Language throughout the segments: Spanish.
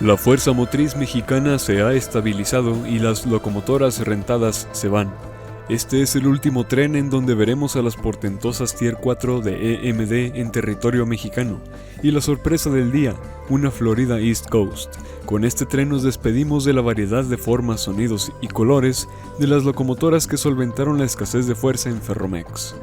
La fuerza motriz mexicana se ha estabilizado y las locomotoras rentadas se van. Este es el último tren en donde veremos a las portentosas Tier 4 de EMD en territorio mexicano. Y la sorpresa del día, una Florida East Coast. Con este tren nos despedimos de la variedad de formas, sonidos y colores de las locomotoras que solventaron la escasez de fuerza en Ferromex.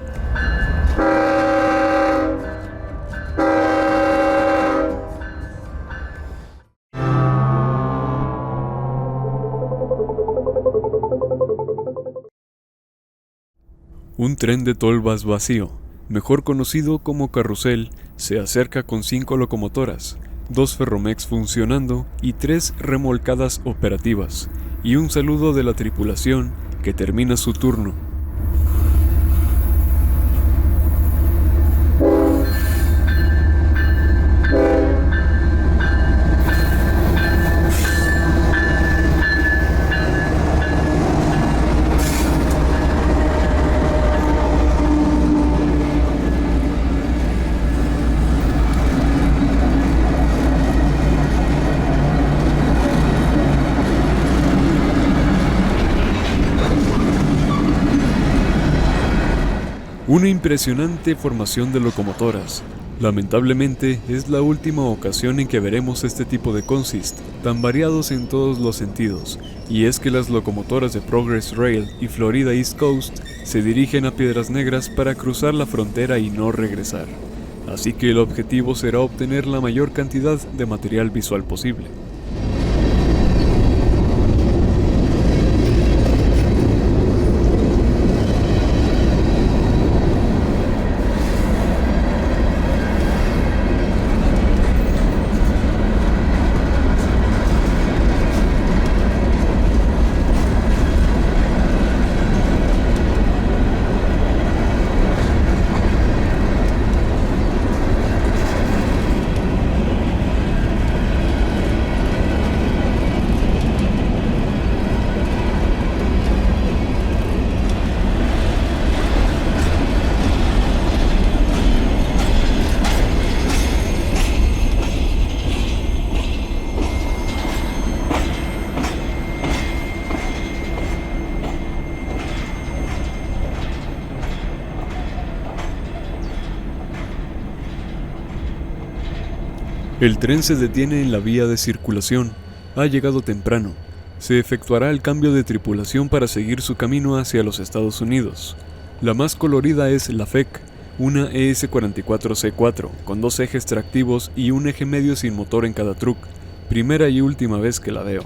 Un tren de tolvas vacío, mejor conocido como carrusel, se acerca con 5 locomotoras, 2 Ferromex funcionando y 3 remolcadas operativas, y un saludo de la tripulación que termina su turno. Una impresionante formación de locomotoras. Lamentablemente, es la última ocasión en que veremos este tipo de consist, tan variados en todos los sentidos, y es que las locomotoras de Progress Rail y Florida East Coast se dirigen a Piedras Negras para cruzar la frontera y no regresar. Así que el objetivo será obtener la mayor cantidad de material visual posible. El tren se detiene en la vía de circulación. Ha llegado temprano. Se efectuará el cambio de tripulación para seguir su camino hacia los Estados Unidos. La más colorida es la FEC, una ES44C4 con 2 ejes tractivos y un eje medio sin motor en cada truck. Primera y última vez que la veo.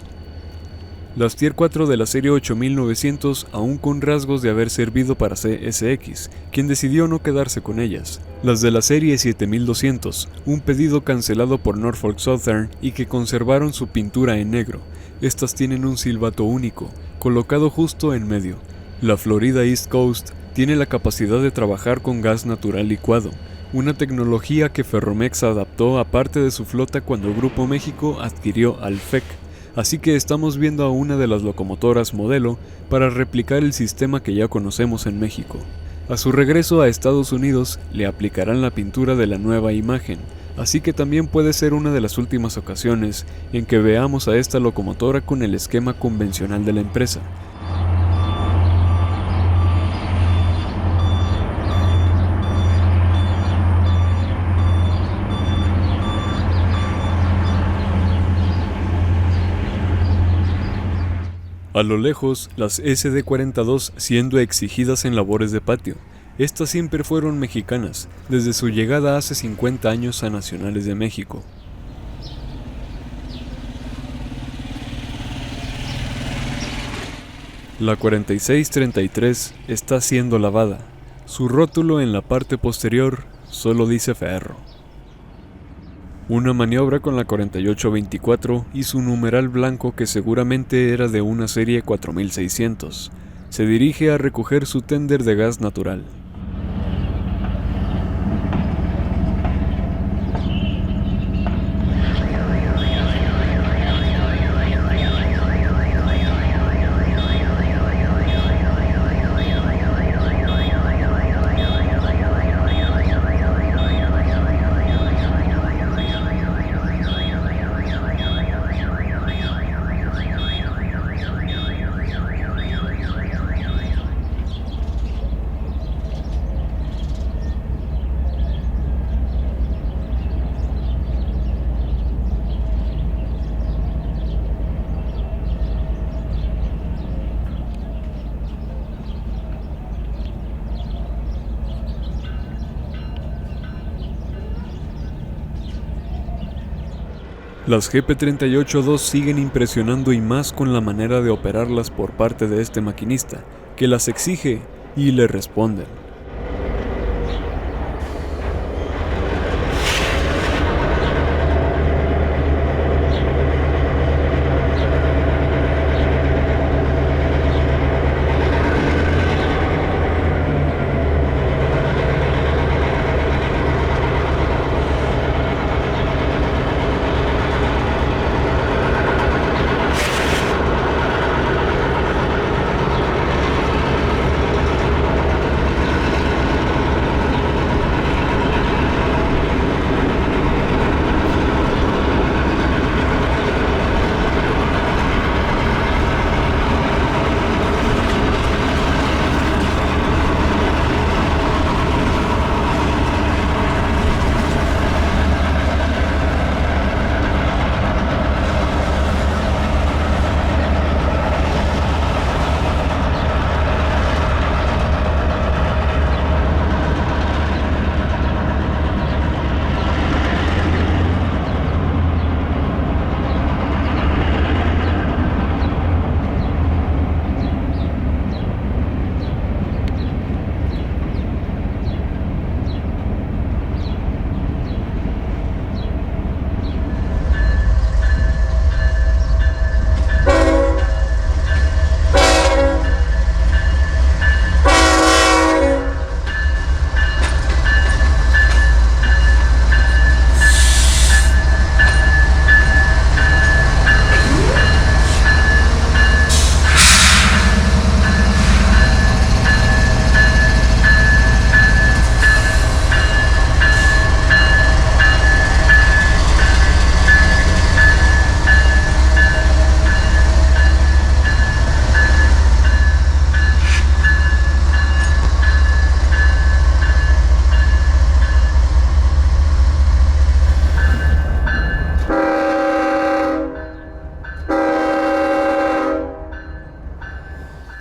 Las Tier 4 de la serie 8900 aún con rasgos de haber servido para CSX, quien decidió no quedarse con ellas. Las de la serie 7200, un pedido cancelado por Norfolk Southern y que conservaron su pintura en negro. Estas tienen un silbato único, colocado justo en medio. La Florida East Coast tiene la capacidad de trabajar con gas natural licuado, una tecnología que Ferromex adaptó a parte de su flota cuando Grupo México adquirió al FEC. Así que estamos viendo a una de las locomotoras modelo para replicar el sistema que ya conocemos en México. A su regreso a Estados Unidos le aplicarán la pintura de la nueva imagen, así que también puede ser una de las últimas ocasiones en que veamos a esta locomotora con el esquema convencional de la empresa. A lo lejos, las SD-42 siendo exigidas en labores de patio. Estas siempre fueron mexicanas, desde su llegada hace 50 años a Nacionales de México. La 4633 está siendo lavada. Su rótulo en la parte posterior solo dice Ferro. Una maniobra con la 4824 y su numeral blanco que seguramente era de una serie 4600. Se dirige a recoger su tender de gas natural. Las GP38-2 siguen impresionando y más con la manera de operarlas por parte de este maquinista, que las exige y le responden.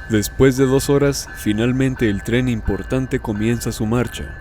Después de 2 horas, finalmente el tren importante comienza su marcha.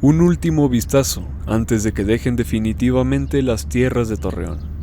Un último vistazo antes de que dejen definitivamente las tierras de Torreón.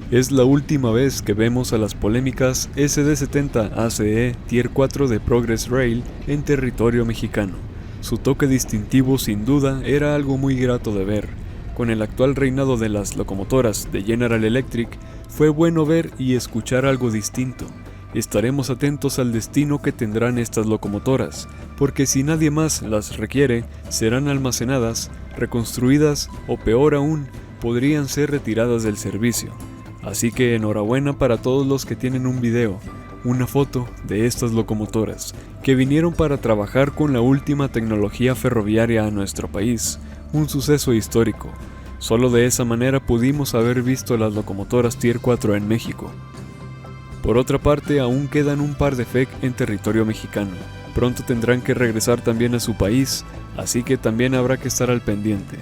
Es la última vez que vemos a las polémicas SD70 ACE Tier 4 de Progress Rail en territorio mexicano. Su toque distintivo sin duda era algo muy grato de ver. Con el actual reinado de las locomotoras de General Electric, fue bueno ver y escuchar algo distinto. Estaremos atentos al destino que tendrán estas locomotoras, porque si nadie más las requiere, serán almacenadas, reconstruidas o peor aún, podrían ser retiradas del servicio. Así que enhorabuena para todos los que tienen un video, una foto de estas locomotoras, que vinieron para trabajar con la última tecnología ferroviaria a nuestro país, un suceso histórico. Solo de esa manera pudimos haber visto las locomotoras Tier 4 en México. Por otra parte, aún quedan un par de FEC en territorio mexicano. Pronto tendrán que regresar también a su país, así que también habrá que estar al pendiente.